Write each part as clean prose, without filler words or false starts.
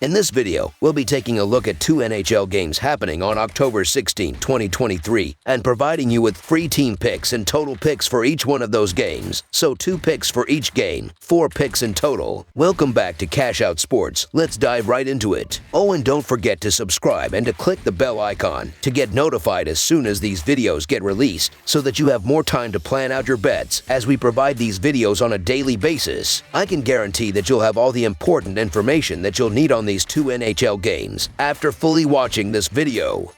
In this video, we'll be taking a look at two NHL games happening on October 16, 2023, and providing you with free team picks and total picks for each one of those games. So 2 picks for each game, 4 picks in total. Welcome back to Cash Out Sports. Let's dive right into it. Oh, and don't forget to subscribe and to click the bell icon to get notified as soon as these videos get released, so that you have more time to plan out your bets as we provide these videos on a daily basis. I can guarantee that you'll have all the important information that you'll need on these 2 NHL games after fully watching this video.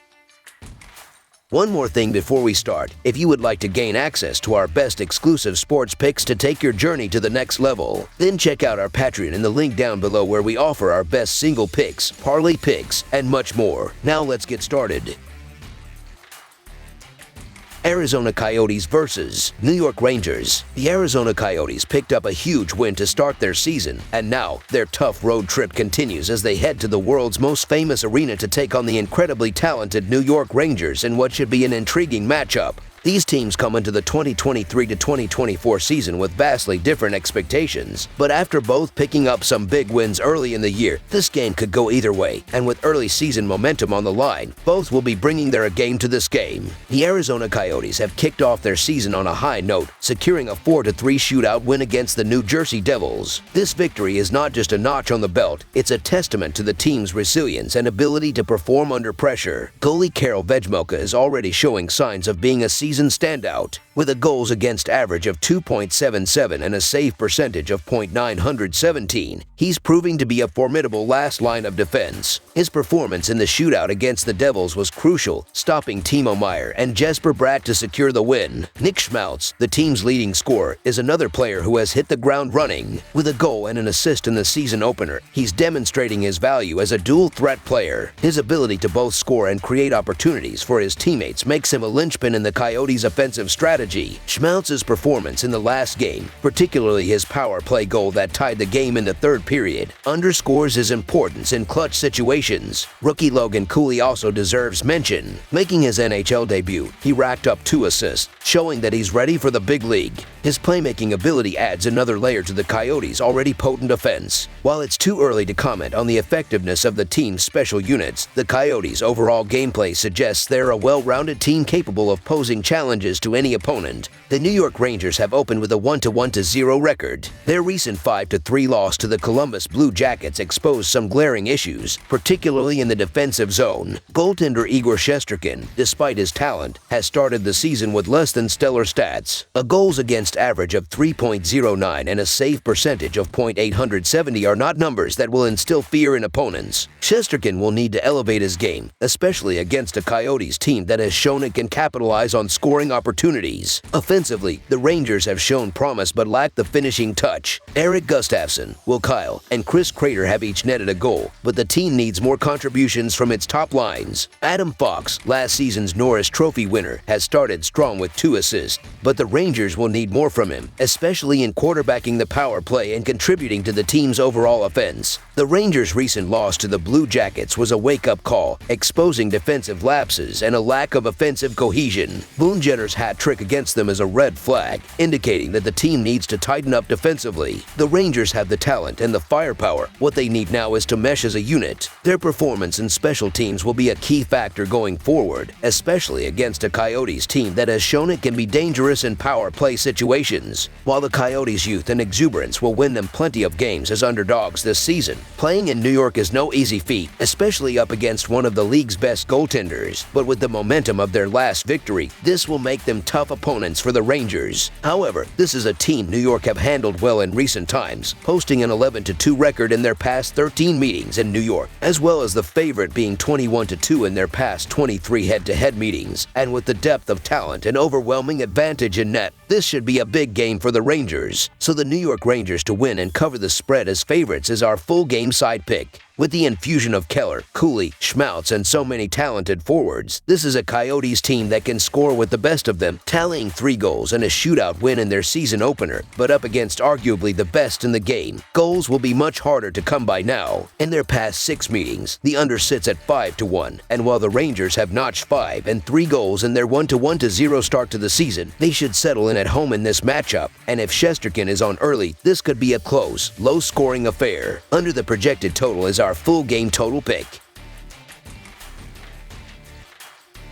One more thing before we start. If you would like to gain access to our best exclusive sports picks to take your journey to the next level, then check out our Patreon in the link down below, where we offer our best single picks, parlay picks, and much more. Now let's get started. Arizona Coyotes versus New York Rangers. The Arizona Coyotes picked up a huge win to start their season, and now their tough road trip continues as they head to the world's most famous arena to take on the incredibly talented New York Rangers in what should be an intriguing matchup. These teams come into the 2023 to 2024 season with vastly different expectations, but after both picking up some big wins early in the year, this game could go either way, and with early season momentum on the line, both will be bringing their A game to this game. The Arizona Coyotes have kicked off their season on a high note, securing a 4-3 shootout win against the New Jersey Devils. This victory is not just a notch on the belt, it's a testament to the team's resilience and ability to perform under pressure. Goalie Karel Vejmelka is already showing signs of being a season standout. With a goals against average of 2.77 and a save percentage of .917, he's proving to be a formidable last line of defense. His performance in the shootout against the Devils was crucial, stopping Timo Meier and Jesper Bratt to secure the win. Nick Schmaltz, the team's leading scorer, is another player who has hit the ground running. With a goal and an assist in the season opener, he's demonstrating his value as a dual-threat player. His ability to both score and create opportunities for his teammates makes him a linchpin in the Coyotes' offensive strategy. Schmaltz's performance in the last game, particularly his power play goal that tied the game in the third period, underscores his importance in clutch situations. Rookie Logan Cooley also deserves mention. Making his NHL debut, he racked up 2 assists, showing that he's ready for the big league. His playmaking ability adds another layer to the Coyotes' already potent offense. While it's too early to comment on the effectiveness of the team's special units, the Coyotes' overall gameplay suggests they're a well-rounded team capable of posing challenges to any opponent. The New York Rangers have opened with a 1-0 record. Their recent 5-3 loss to the Columbus Blue Jackets exposed some glaring issues, particularly in the defensive zone. Goaltender Igor Shesterkin, despite his talent, has started the season with less than stellar stats. A goals against average of 3.09 and a save percentage of .870 are not numbers that will instill fear in opponents. Shesterkin will need to elevate his game, especially against a Coyotes team that has shown it can capitalize on scoring opportunities. Offensively, the Rangers have shown promise but lack the finishing touch. Erik Gustafsson, Will Kyle, and Chris Kreider have each netted a goal, but the team needs more contributions from its top lines. Adam Fox, last season's Norris Trophy winner, has started strong with 2 assists, but the Rangers will need more from him, especially in quarterbacking the power play and contributing to the team's overall offense. The Rangers' recent loss to the Blue Jackets was a wake-up call, exposing defensive lapses and a lack of offensive cohesion. Boone Jenner's hat trick against them is a red flag, indicating that the team needs to tighten up defensively. The Rangers have the talent and the firepower. What they need now is to mesh as a unit. Their performance in special teams will be a key factor going forward, especially against a Coyotes team that has shown it can be dangerous in power play situations. While the Coyotes' youth and exuberance will win them plenty of games as underdogs this season, playing in New York is no easy feat, especially up against one of the league's best goaltenders. But with the momentum of their last victory, this will make them tough opponents for the Rangers. However, this is a team New York have handled well in recent times, posting an 11-2 record in their past 13 meetings in New York, as well as the favorite being 21-2 in their past 23 head-to-head meetings. And with the depth of talent and overwhelming advantage in net, this should be a big game for the Rangers. So the New York Rangers to win and cover the spread as favorites is our full game side pick. With the infusion of Keller, Cooley, Schmaltz, and so many talented forwards, this is a Coyotes team that can score with the best of them, tallying 3 goals and a shootout win in their season opener, but up against arguably the best in the game. Goals will be much harder to come by now. In their past 6 meetings, the under sits at 5-1, and while the Rangers have notched 5 and 3 goals in their 1-0 start to the season, they should settle in at home in this matchup, and if Shesterkin is on early, this could be a close, low-scoring affair. Under the projected total is our full game total pick.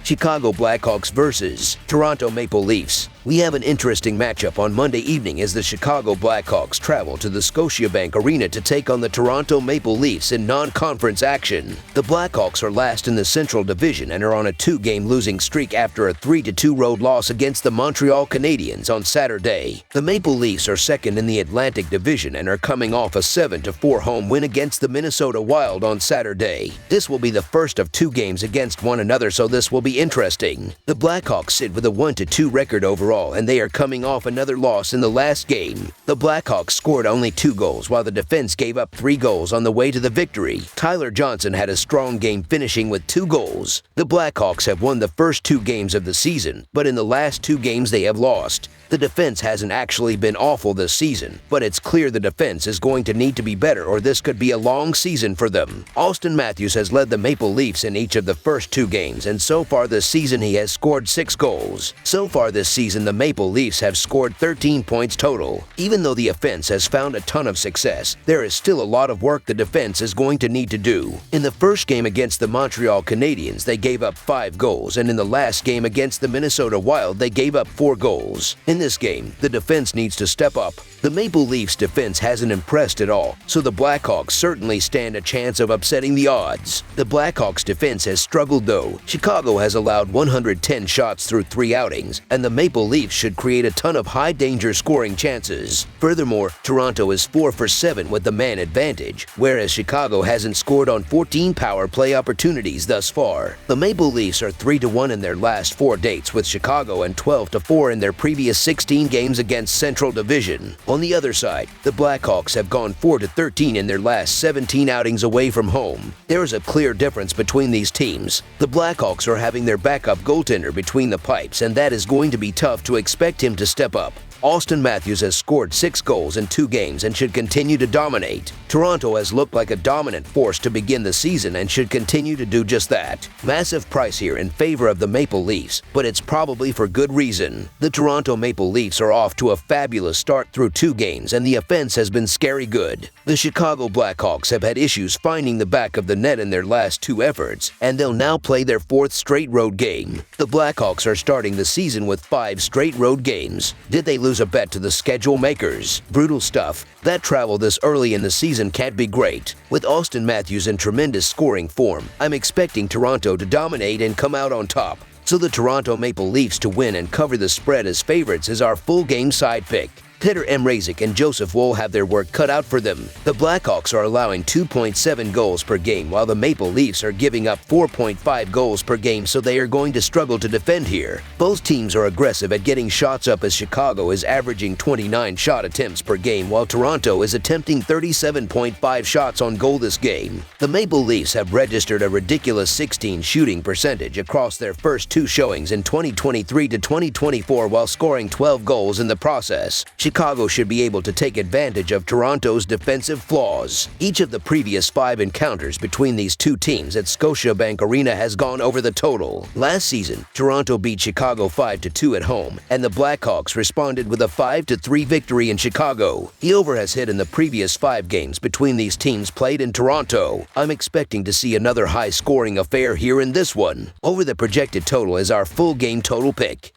Chicago Blackhawks versus Toronto Maple Leafs. We have an interesting matchup on Monday evening as the Chicago Blackhawks travel to the Scotiabank Arena to take on the Toronto Maple Leafs in non-conference action. The Blackhawks are last in the Central Division and are on a 2-game losing streak after a 3-2 road loss against the Montreal Canadiens on Saturday. The Maple Leafs are second in the Atlantic Division and are coming off a 7-4 home win against the Minnesota Wild on Saturday. This will be the first of 2 games against one another, so this will be interesting. The Blackhawks sit with a 1-2 record overall, and they are coming off another loss in the last game. The Blackhawks scored only 2 goals, while the defense gave up 3 goals on the way to the victory. Tyler Johnson had a strong game, finishing with 2 goals. The Blackhawks have won the first 2 games of the season, but in the last 2 games they have lost. The defense hasn't actually been awful this season, but it's clear the defense is going to need to be better, or this could be a long season for them. Austin Matthews has led the Maple Leafs in each of the first 2 games, and so far this season he has scored 6 goals. So far this season, the Maple Leafs have scored 13 points total. Even though the offense has found a ton of success, there is still a lot of work the defense is going to need to do. In the first game against the Montreal Canadiens, they gave up 5 goals, and in the last game against the Minnesota Wild, they gave up 4 goals. In this game, the defense needs to step up. The Maple Leafs defense hasn't impressed at all, so the Blackhawks certainly stand a chance of upsetting the odds. The Blackhawks defense has struggled though. Chicago has allowed 110 shots through 3 outings, and the Maple Leafs should create a ton of high-danger scoring chances. Furthermore, Toronto is 4 for 7 with the man advantage, whereas Chicago hasn't scored on 14 power play opportunities thus far. The Maple Leafs are 3-1 in their last 4 dates with Chicago and 12-4 in their previous 16 games against Central Division. On the other side, the Blackhawks have gone 4-13 in their last 17 outings away from home. There is a clear difference between these teams. The Blackhawks are having their backup goaltender between the pipes, and that is going to be tough to expect him to step up. Austin Matthews has scored 6 goals in 2 games and should continue to dominate. Toronto has looked like a dominant force to begin the season and should continue to do just that. Massive price here in favor of the Maple Leafs, but it's probably for good reason. The Toronto Maple Leafs are off to a fabulous start through 2 games, and the offense has been scary good. The Chicago Blackhawks have had issues finding the back of the net in their last 2 efforts, and they'll now play their 4th straight road game. The Blackhawks are starting the season with 5 straight road games. Did they lose a bet to the schedule makers? Brutal stuff. That travel this early in the season can't be great. With Austin Matthews in tremendous scoring form, I'm expecting Toronto to dominate and come out on top. So the Toronto Maple Leafs to win and cover the spread as favorites is our full game side pick. Peter Mrazek and Joseph Woll have their work cut out for them. The Blackhawks are allowing 2.7 goals per game, while the Maple Leafs are giving up 4.5 goals per game, so they are going to struggle to defend here. Both teams are aggressive at getting shots up, as Chicago is averaging 29 shot attempts per game, while Toronto is attempting 37.5 shots on goal this game. The Maple Leafs have registered a ridiculous 16 shooting percentage across their first 2 showings in 2023 to 2024, while scoring 12 goals in the process. Chicago should be able to take advantage of Toronto's defensive flaws. Each of the previous 5 encounters between these 2 teams at Scotiabank Arena has gone over the total. Last season, Toronto beat Chicago 5-2 at home, and the Blackhawks responded with a 5-3 victory in Chicago. The over has hit in the previous 5 games between these teams played in Toronto. I'm expecting to see another high-scoring affair here in this one. Over the projected total is our full game total pick.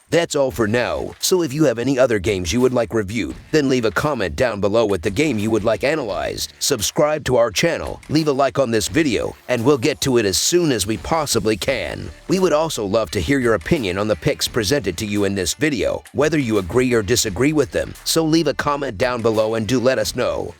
That's all for now, so if you have any other games you would like reviewed, then leave a comment down below with the game you would like analyzed. Subscribe to our channel, leave a like on this video, and we'll get to it as soon as we possibly can. We would also love to hear your opinion on the picks presented to you in this video, whether you agree or disagree with them, so leave a comment down below and do let us know.